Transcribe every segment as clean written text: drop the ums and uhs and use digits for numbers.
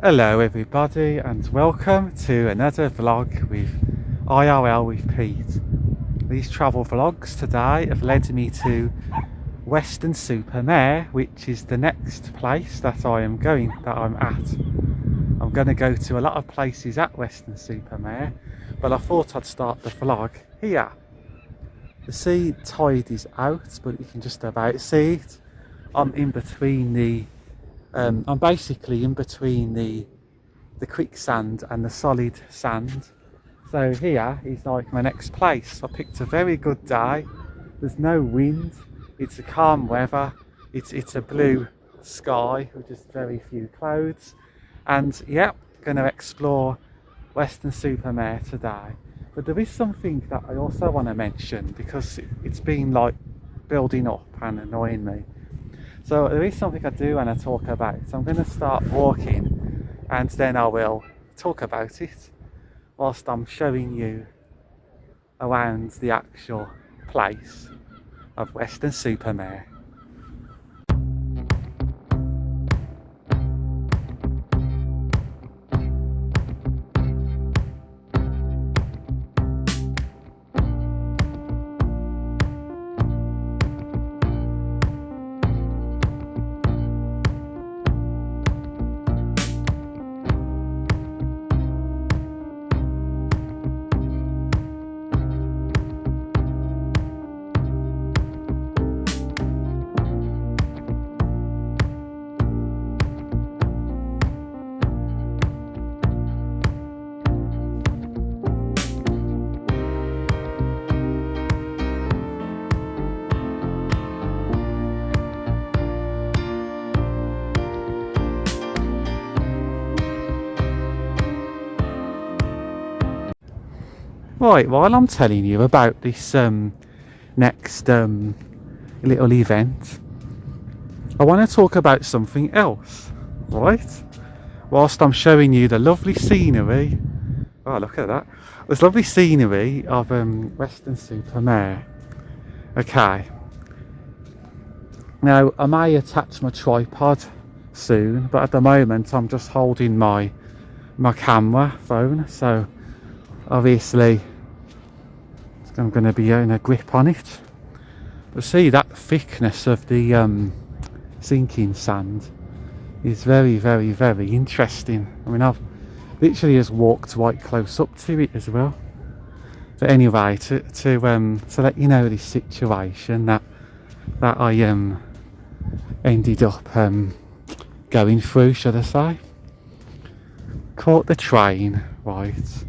Hello everybody and welcome to another vlog with IRL with Pete. These travel vlogs today have led me to Weston-super-Mare, which is the next place that I'm at. I'm going to go to a lot of places at Weston-super-Mare, but I thought I'd start the vlog here. The sea tide is out, but you can just about see it. I'm basically in between the quicksand and the solid sand. So here is like my next place. I picked a very good day. There's no wind. It's a calm weather. It's a blue sky with just very few clouds. And yeah, going to explore Weston-super-Mare today. But there is something that I also want to mention because it's been like building up and annoying me. So there is something I do want to talk about. So I'm going to start walking and then I will talk about it whilst I'm showing you around the actual place of Weston-super-Mare. Right, while I'm telling you about this next little event, I want to talk about something else, right? Whilst I'm showing you the lovely scenery, oh look at that, this lovely scenery of Weston-super-Mare. Okay, now I may attach my tripod soon, but at the moment I'm just holding my camera phone, so obviously I'm going to be getting a grip on it. But see, that thickness of the sinking sand is very, very, very interesting. I mean, I've literally just walked right close up to it as well. But anyway, to let you know this situation that I ended up going through, should I say. Caught the train, right?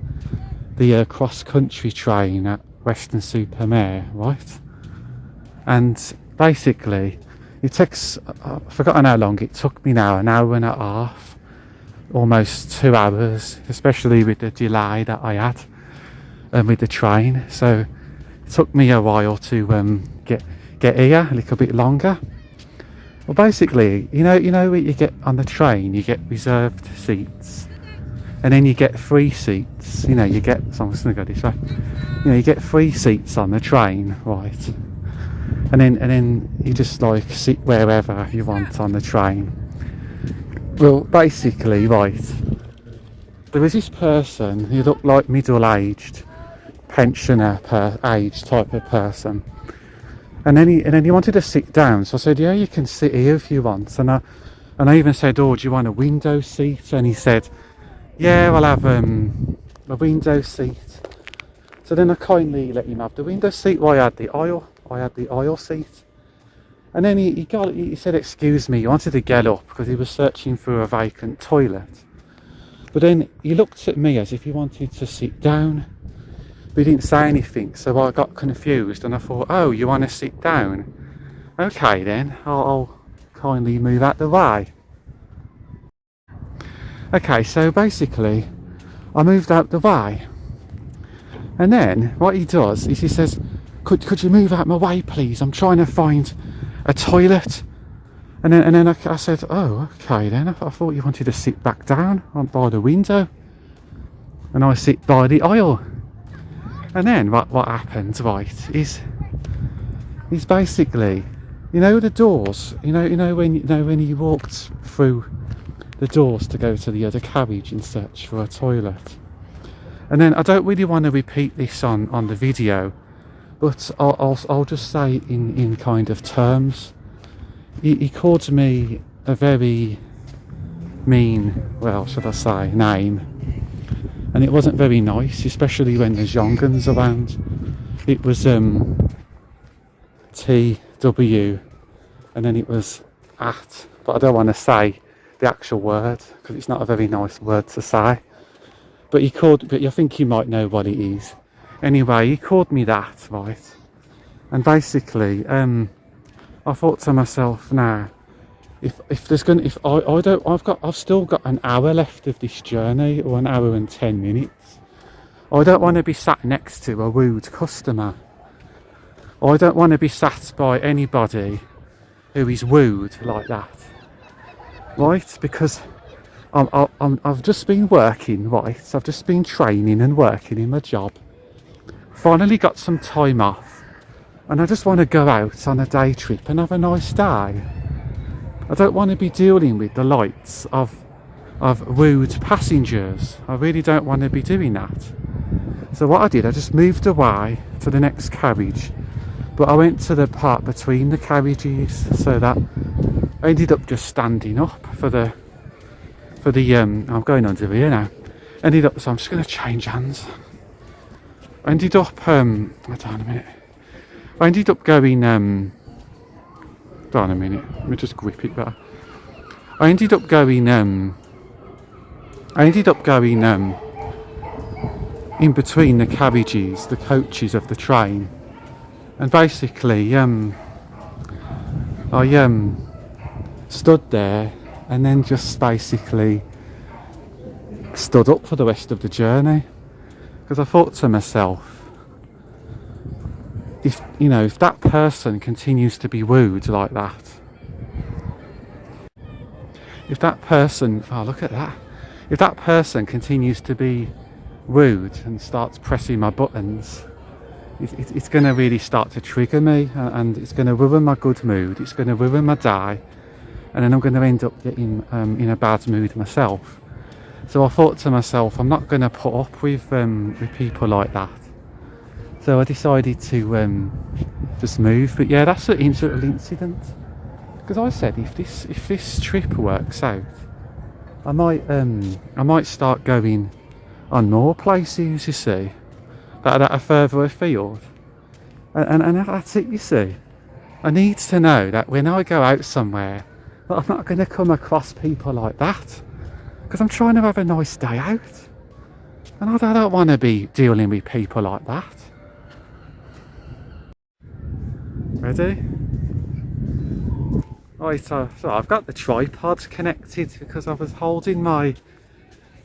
The cross-country train at Weston-super-Mare, right? And basically it takes, I've forgotten how long it took me now, an hour and a half, almost 2 hours, especially with the delay that I had with the train. So it took me a while to get here, a little bit longer. Well, basically, you know when you get on the train, you get reserved seats. And then you get free seats, you know, so I'm just going to go this way. You know, you get free seats on the train, right? And then you just like sit wherever you want on the train. Well, basically, right, there was this person who looked like middle-aged, pensioner age type of person. And then he wanted to sit down, so I said, yeah, you can sit here if you want. And I even said, oh, do you want a window seat? And he said, yeah, I'll have a window seat. So then I kindly let him have the window seat while I had the aisle seat. And then he said, excuse me, he wanted to get up because he was searching for a vacant toilet. But then he looked at me as if he wanted to sit down, but he didn't say anything. So I got confused and I thought, oh, you want to sit down? Okay then, I'll kindly move out the way. Okay, so basically I moved out the way, and then what he does is he says, could you move out my way please, I'm trying to find a toilet. And then I said, oh okay then, I thought you wanted to sit back down by the window, and I sit by the aisle. And then what happens, right, is basically, you know the doors, you know when you walked through the doors to go to the other carriage in search for a toilet. And then I don't really want to repeat this on the video, but I'll just say in kind of terms. He called me a very mean, well, should I say, name, and it wasn't very nice, especially when there's young uns around. It was TW, and then it was at, but I don't want to say the actual word because it's not a very nice word to say. But I think you might know what it is. Anyway, he called me that, right? And basically, I thought to myself, now, I've still got an hour left of this journey, or an hour and 10 minutes. I don't want to be sat next to a rude customer. I don't want to be sat by anybody who is rude like that, right? Because I've just been working, right? I've just been training and working in my job. Finally got some time off, and I just want to go out on a day trip and have a nice day. I don't want to be dealing with the likes of rude passengers. I really don't want to be doing that. So what I did, I just moved away to the next carriage, but I went to the part between the carriages, so that I ended up just standing up for the I'm going under here now. So I'm just going to change hands. I ended up hold on a minute. I ended up going hold on a minute, let me just grip it better. I ended up going in between the carriages, the coaches of the train, and basically I stood there and then just basically stood up for the rest of the journey, because I thought to myself, if that person continues to be rude like that, if that person continues to be rude and starts pressing my buttons, it's going to really start to trigger me, and it's going to ruin my good mood, it's going to ruin my day, and then I'm going to end up getting in a bad mood myself. So I thought to myself, I'm not going to put up with people like that. So I decided to just move. But yeah, that's a little incident. Because I said, if this trip works out, I might start going on more places, you see, that are further afield. And that's it, you see. I need to know that when I go out somewhere, that I'm not going to come across people like that, because I'm trying to have a nice day out, and I don't want to be dealing with people like that. Ready? Right, so I've got the tripod connected because I was holding my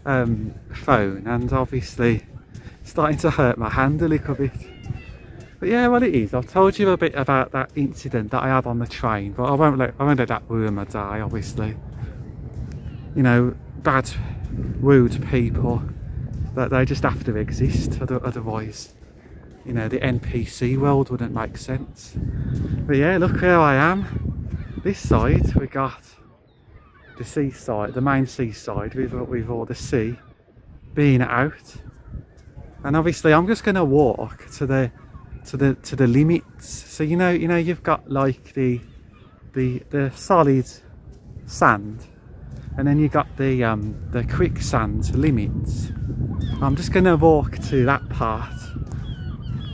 phone, and obviously starting to hurt my hand a little bit. But yeah, well, it is. I've told you a bit about that incident that I had on the train, but I won't let that ruin my day, obviously. Bad, rude people, that they just have to exist, otherwise, the NPC world wouldn't make sense. But yeah, look where I am. This side, we got the seaside, the main seaside, with all the sea being out. And obviously I'm just going to walk to the limits. So you've got like the solid sand, and then you've got the quicksand limits. I'm just going to walk to that part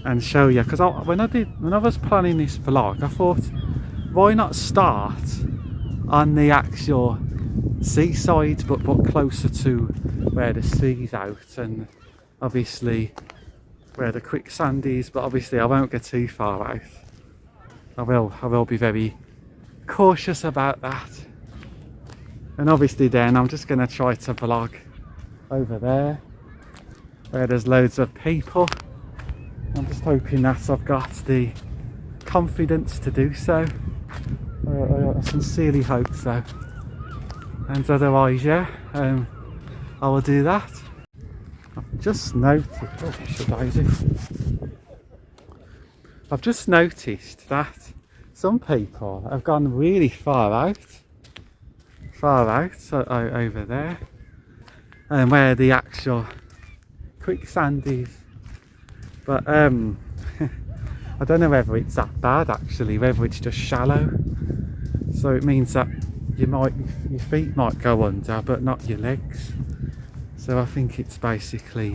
and show you, because when I was planning this vlog, I thought, why not start on the actual seaside, but closer to where the sea's out, and obviously where the quicksand is. But obviously I won't get too far out. I will be very cautious about that. And obviously then I'm just going to try to vlog over there where there's loads of people. I'm just hoping that I've got the confidence to do so. I sincerely hope so. And otherwise, yeah, I will do that. I've just noticed, I've just noticed that some people have gone really far out. far out, so over there, and where the actual quicksand is. But I don't know whether it's that bad actually, whether it's just shallow. So it means that your feet might go under, but not your legs. So I think it's basically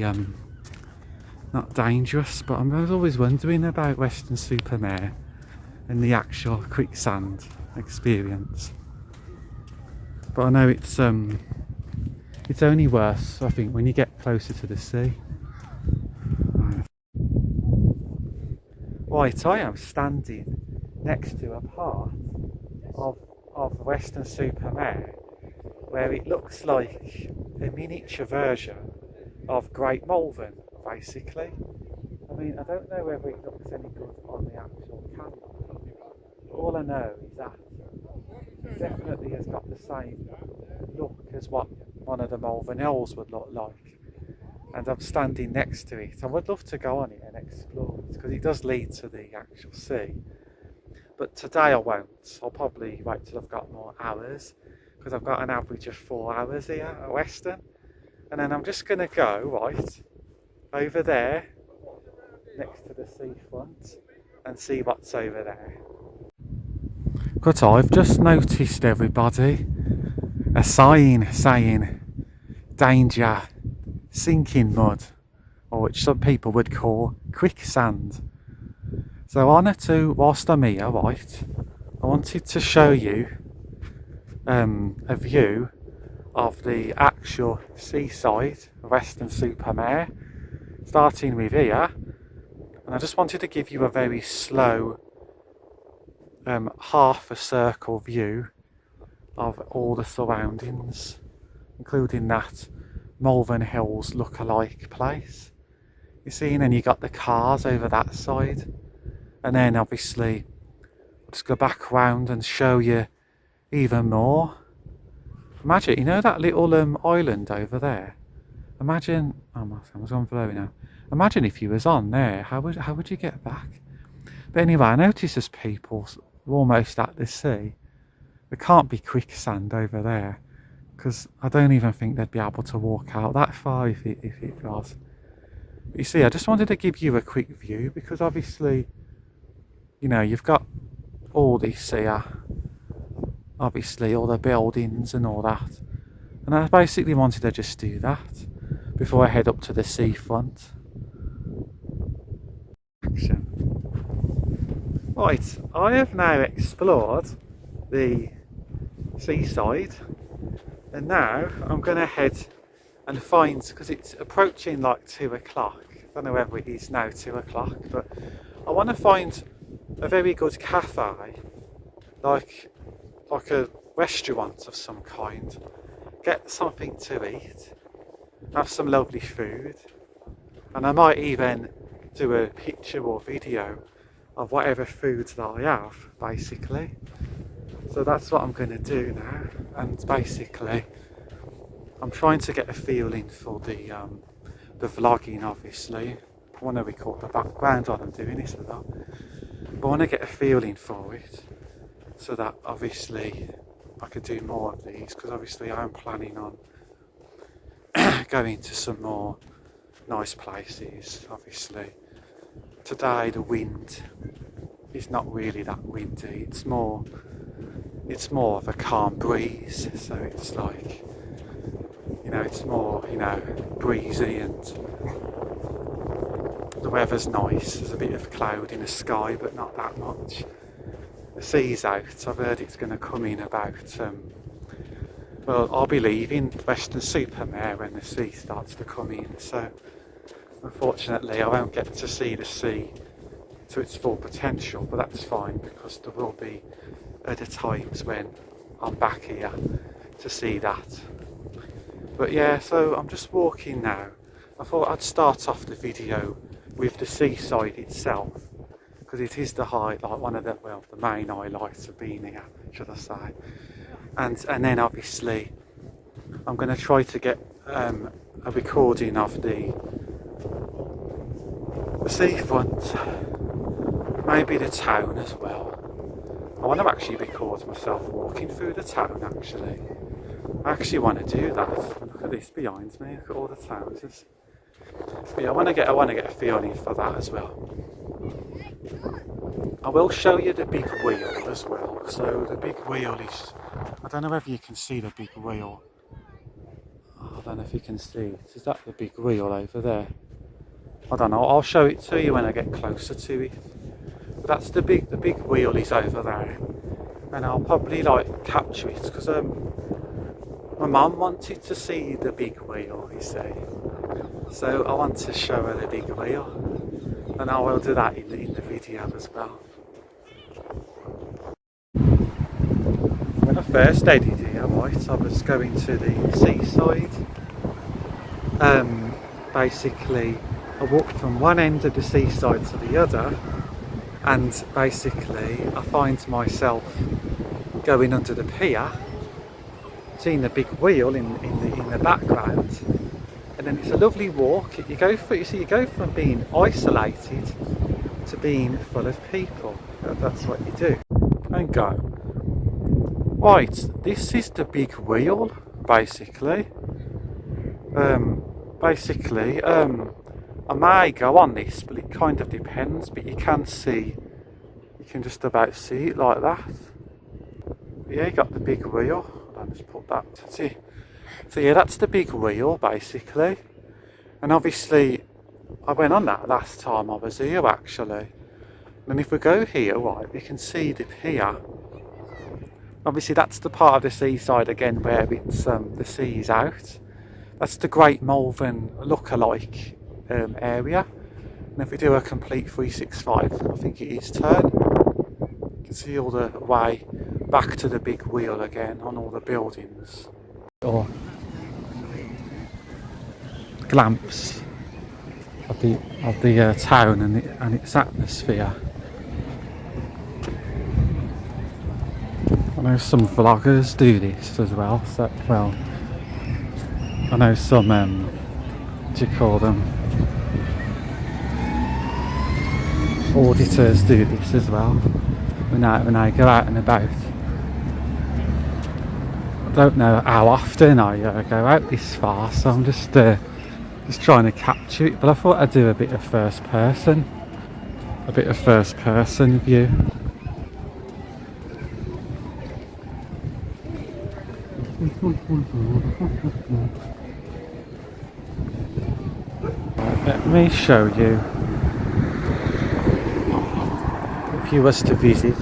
not dangerous. But I was always wondering about Weston-super-Mare and the actual quicksand experience. But I know it's only worse, I think, when you get closer to the sea. Right, I am standing next to a part of Weston-super-Mare where it looks like a miniature version of Great Malvern, basically. I mean, I don't know whether it looks any good on the actual camera, but all I know is that it definitely has got the same look as what one of the Malvern Hills would look like. And I'm standing next to it. I would love to go on it and explore it because it does lead to the actual sea. But today I won't. I'll probably wait till I've got more hours because I've got an average of 4 hours here at Weston. And then I'm just going to go right over there next to the seafront and see what's over there. But I've just noticed, everybody, a sign saying danger, sinking mud, or which some people would call quicksand. So whilst I'm here, right, I wanted to show you a view of the actual seaside of Weston-super-Mare, starting with here, and I just wanted to give you a very slow half a circle view of all the surroundings, including that Malvern Hills look-alike place. You see, and then you got the cars over that side, and then obviously I'll just go back round and show you even more. Imagine, you know that little island over there? Imagine, oh my camera's gone blurry now. Imagine if you was on there, how would you get back? But anyway, I notice there's people almost at the sea. There can't be quicksand over there, because I don't even think they'd be able to walk out that far if it was. But you see, I just wanted to give you a quick view, because obviously, you know, you've got all this here, obviously all the buildings and all that, and I basically wanted to just do that before I head up to the seafront. Action. Right, I have now explored the seaside, and now I'm going to head and find, because it's approaching like 2 o'clock, I don't know whether it is now 2 o'clock, but I want to find a very good cafe, like a restaurant of some kind, get something to eat, have some lovely food, and I might even do a picture or video of whatever foods that I have, basically. So that's what I'm going to do now, and basically I'm trying to get a feeling for the vlogging. Obviously I want to record the background while I'm doing this, but I want to get a feeling for it so that obviously I could do more of these, because obviously I'm planning on going to some more nice places. Obviously today the wind is not really that windy, it's more of a calm breeze, so it's like, you know, it's more, you know, breezy, and the weather's nice. There's a bit of cloud in the sky, but not that much. The sea's out. I've heard it's going to come in about well, I'll be leaving Weston-super-Mare when the sea starts to come in, so unfortunately I won't get to see the sea to its full potential, but that's fine, because there will be other times when I'm back here to see that. But yeah, so I'm just walking now. I thought I'd start off the video with the seaside itself, because it is the highlight, one of the, well, the main highlights of being here, should I say. And then obviously I'm going to try to get a recording of the seafront, maybe the town as well. I want to actually record myself walking through the town, actually. I actually want to do that. Look at this behind me. Look at all the houses. But yeah, I want to get a feeling for that as well. I will show you the big wheel as well. So the big wheel is, I don't know whether you can see the big wheel. I don't know if you can see it. Is that the big wheel over there? I don't know. I'll show it to you when I get closer to it. But that's the big wheel is over there, and I'll probably like capture it because my mum wanted to see the big wheel, you see. So I want to show her the big wheel, and I will do that in the video as well. When I first headed here, right, I was going to the seaside. Basically, I walked from one end of the seaside to the other, and basically I find myself going under the pier, seeing the big wheel in the background, and then it's a lovely walk. You go from being isolated to being full of people. That's what you do. And go. Right, this is the big wheel, basically. I may go on this, but it kind of depends. But you can just about see it like that. But yeah, you got the big wheel. I'll just put that. See. So yeah, that's the big wheel, basically. And obviously, I went on that last time I was here, actually. And if we go here, right, we can see the pier. Obviously, that's the part of the seaside again where it's the sea's out. That's the Great Malvern look-alike area. And if we do a complete 365, I think it is turn, you can see all the way back to the big wheel again on all the buildings. Or glimpse of the town and its atmosphere. I know some vloggers do this as well. So, well, I know some, what do you call them? Auditors do this as well. When I go out and about. I don't know how often I go out this far, so I'm just trying to capture it. But I thought I'd do a bit of first person view. Let me show you, if you was to visit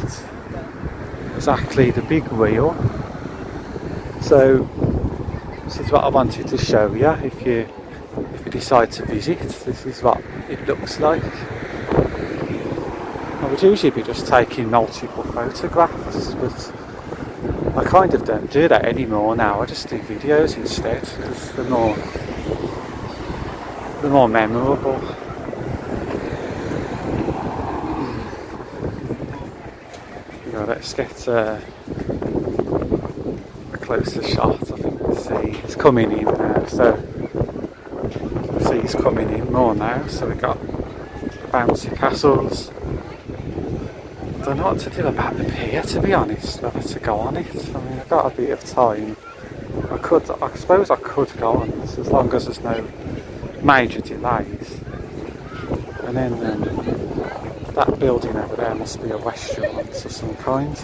exactly the big wheel. So this is what I wanted to show you. If you decide to visit, this is what it looks like. I would usually be just taking multiple photographs, but I kind of don't do that anymore now. I just do videos instead because they're more memorable. Yeah, let's get a closer shot. I think the sea is coming in now, so the sea's coming in more now. So we've got the bouncy castles. I don't know what to do about the pier, to be honest, whether to go on it. I mean, I've got a bit of time. I suppose I could go on this as long as there's no major delays. And then that building over there must be a restaurant of some kind,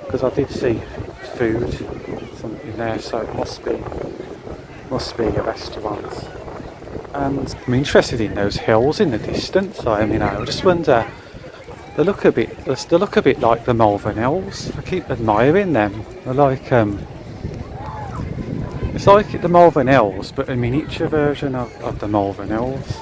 because I did see food in there, so it must be a restaurant. And I'm interested in those hills in the distance. I mean, I just wonder. They look a bit like the Malvern Hills. I keep admiring them. They're like it's like the Malvern Hills, but a miniature version of the Malvern Hills.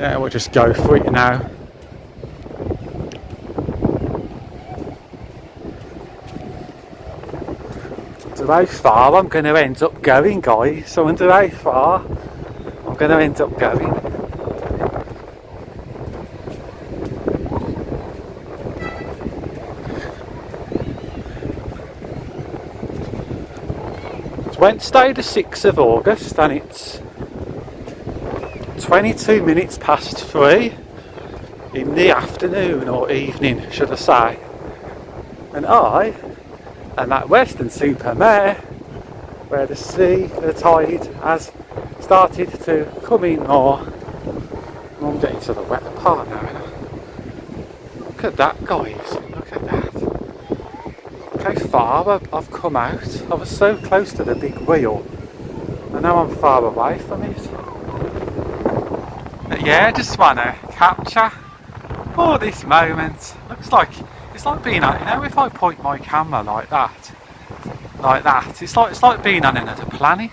Yeah, we'll just go for it now. So how far I'm going to end up going, guys. I wonder how far I'm going to end up going. It's Wednesday the 6th of August and it's 22 minutes past 3 in the afternoon, or evening should I say. And I am at Weston-super-Mare, where the sea, the tide has started to come in more. I'm getting to the wetter part now. Look at that, guys, look at that. Look how far I've come out. I was so close to the big wheel and now I'm far away from it. But yeah, I just want to capture all this moment. Looks like, it's like being on, you know, if I point my camera like that, it's like being on another planet.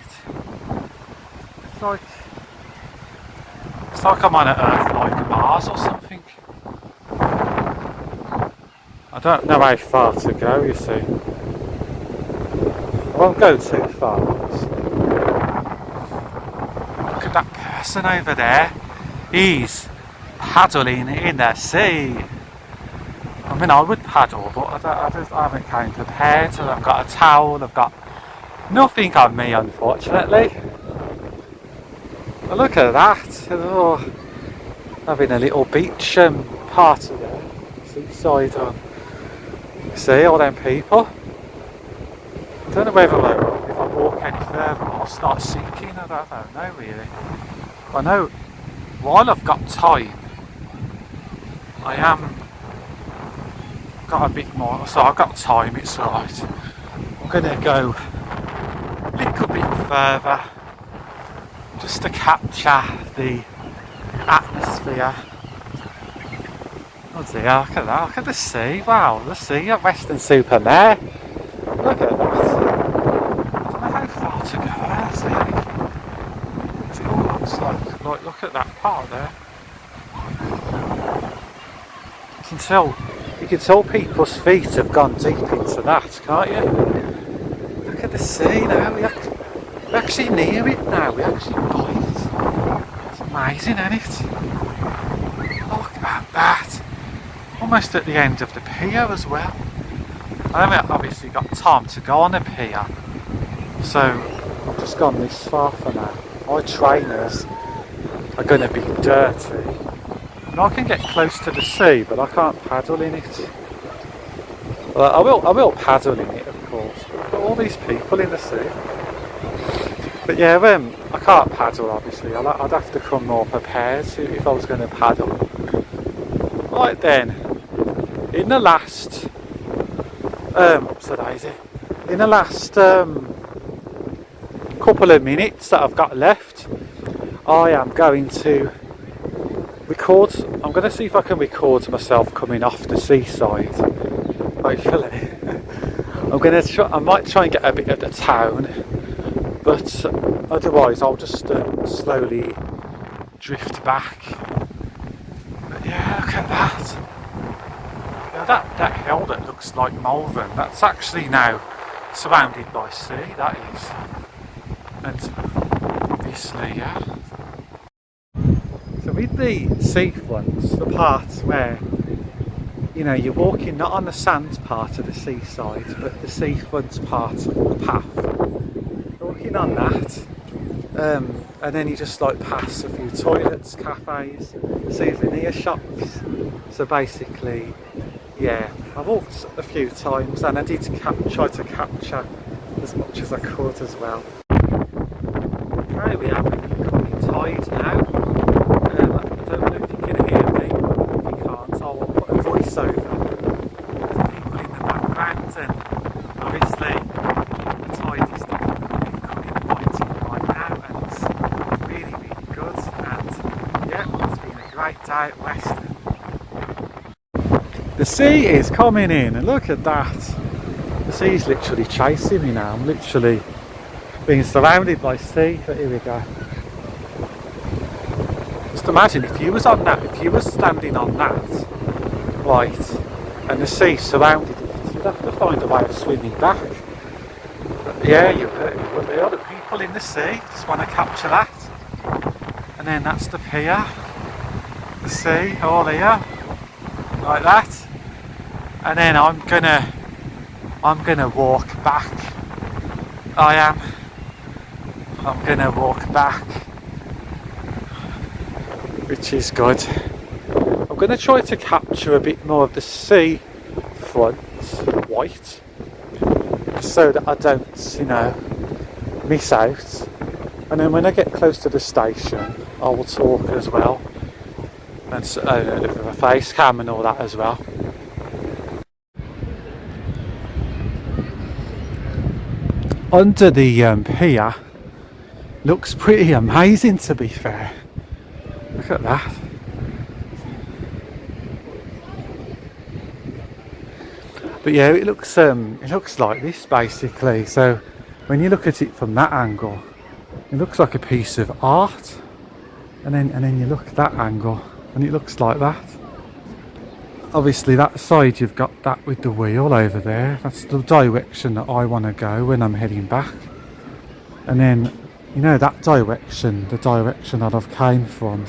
It's like I'm on an Earth like Mars or something. I don't know how far to go, you see. I won't go too far, obviously. Look at that person over there. He's paddling in the sea. I mean, I would paddle, but I haven't came prepared. So I've got a towel, I've got nothing on me, unfortunately. But look at that. Oh, having a little beach party there. Seaside on. See all them people. I don't know whether if I walk any further I'll start sinking. I don't know really. I know while I've got time, I am got a bit more. So I've got time. It's alright. I'm gonna go a little bit further just to capture the atmosphere. Oh dear, look at that, look at the sea, wow, the sea at Weston-super-Mare. Look at that. I don't know how far to go there, see. It all looks like, look at that part there. You can tell people's feet have gone deep into that, can't you? Look at the sea now, we're actually near it now, we actually bite. It's amazing, isn't it? Look at that. Almost at the end of the pier as well. I haven't obviously got time to go on a pier, so I've just gone this far for now. My trainers are going to be dirty, and I can get close to the sea, but I can't paddle in it. Well, I will paddle in it, of course. But I've got all these people in the sea. But yeah, I can't paddle. Obviously, I'd have to come more prepared if I was going to paddle. Right then. In the last, in the last couple of minutes that I've got left, I am going to record. I'm going to see if I can record myself coming off the seaside. Hopefully, I might try and get a bit of the town, but otherwise I'll just slowly drift back. But yeah, look at that. That hill that looks like Malvern, that's actually now surrounded by sea, that is. And obviously, yeah. So with the seafronts, the parts where, you know, you're walking not on the sand part of the seaside, but the seafront part of the path. You're walking on that, and then you just like pass a few toilets, cafes, souvenir shops. So basically, yeah, I walked a few times and I did try to capture as much as I could as well. Okay, we have incoming tide now. I don't know if you can hear me, if you can't, I'll put a voice over. There's people in the background, and obviously the tide is definitely coming right in right now, and it's really, really good. And yeah, it's been a great day at Weston. The sea is coming in, and look at that. The sea's literally chasing me now. I'm literally being surrounded by sea, but here we go. Just imagine if you was on that, if you was standing on that, right, and the sea surrounded it, you'd have to find a way of swimming back. But yeah, you would. The other people in the sea just want to capture that. And then that's the pier, the sea, all here, like that. And then I'm gonna walk back. I'm gonna walk back, which is good. I'm gonna try to capture a bit more of the sea front white, so that I don't, you know, miss out. And then when I get close to the station, I will talk as well, and with a face cam and all that as well. Under the pier looks pretty amazing, to be fair. Look at that. But yeah, it looks like this basically. So when you look at it from that angle, it looks like a piece of art. And then you look at that angle and it looks like that. Obviously that side you've got that with the wheel over there. That's the direction that I want to go when I'm heading back. And then, you know, that direction, the direction that I've came from,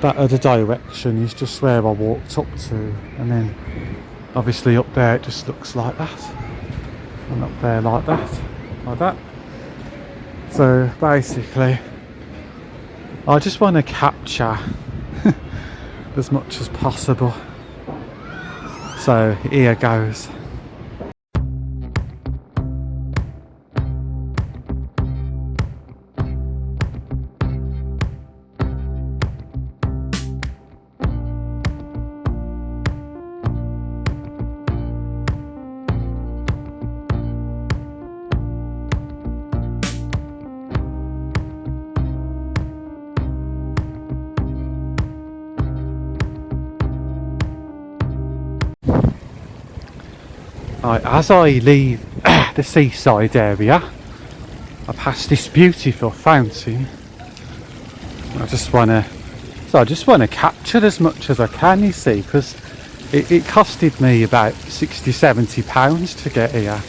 that other direction is just where I walked up to. And then obviously up there it just looks like that. And up there like that. So basically, I just want to capture as much as possible. So here goes. Right, as I leave the seaside area, I pass this beautiful fountain. I just want to capture as much as I can, you see, because it costed me about £60–70 to get here,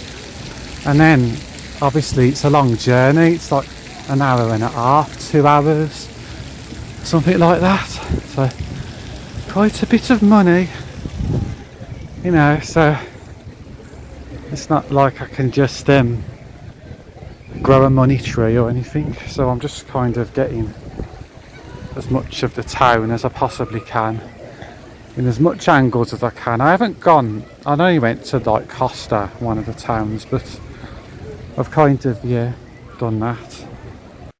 and then obviously it's a long journey. It's like an hour and a half, 2 hours, something like that. So quite a bit of money, you know. So it's not like I can just grow a money tree or anything. So I'm just kind of getting as much of the town as I possibly can, in as much angles as I can. I only went to like Costa, one of the towns, but I've kind of, yeah, done that.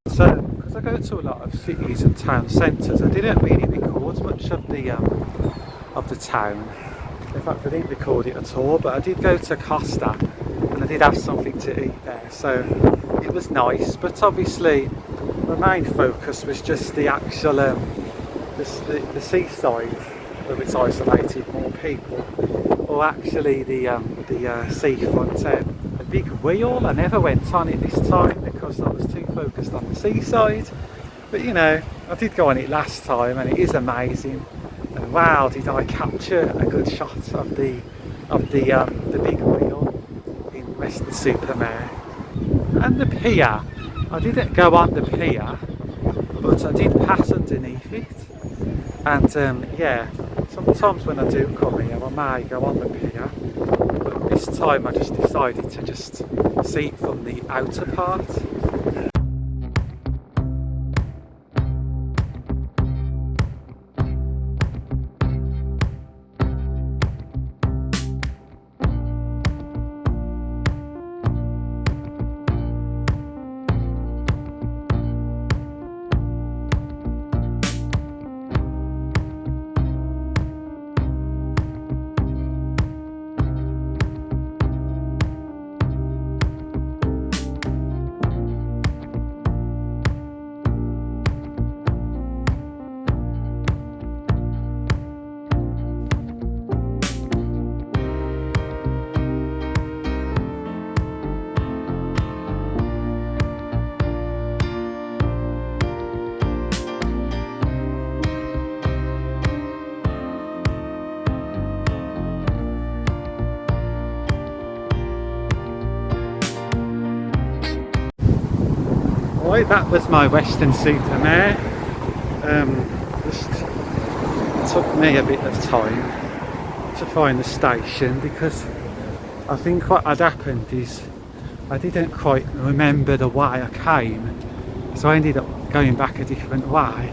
So, because I go to a lot of cities and town centres, I didn't really record much of the town. In fact, I didn't record it at all, but I did go to Costa and I did have something to eat there, so it was nice. But obviously my main focus was just the actual the seaside, where it's isolated more people, or actually the seafront. A big wheel, I never went on it this time because I was too focused on the seaside, but you know, I did go on it last time and it is amazing. And wow, did I capture a good shot of the big wheel in Weston-super-Mare. And the pier, I didn't go on the pier, but I did pass underneath it. And yeah, sometimes when I do come here, I may go on the pier, but this time I just decided to just see it from the outer part. that was my Weston-super-Mare. Just took me a bit of time to find the station, because I think what had happened is I didn't quite remember the way I came, so I ended up going back a different way,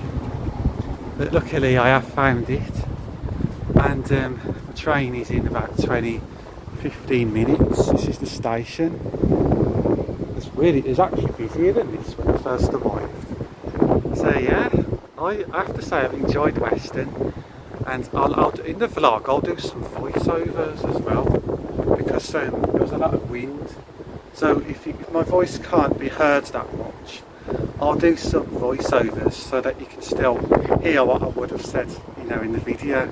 but luckily I have found it, and the train is in about 15 minutes. This is the station. It's actually busier than this when I first arrived. So yeah, I have to say I've enjoyed Weston, and in the vlog I'll do some voiceovers as well, because there was a lot of wind, so if my voice can't be heard that much, I'll do some voiceovers so that you can still hear what I would have said, in the video.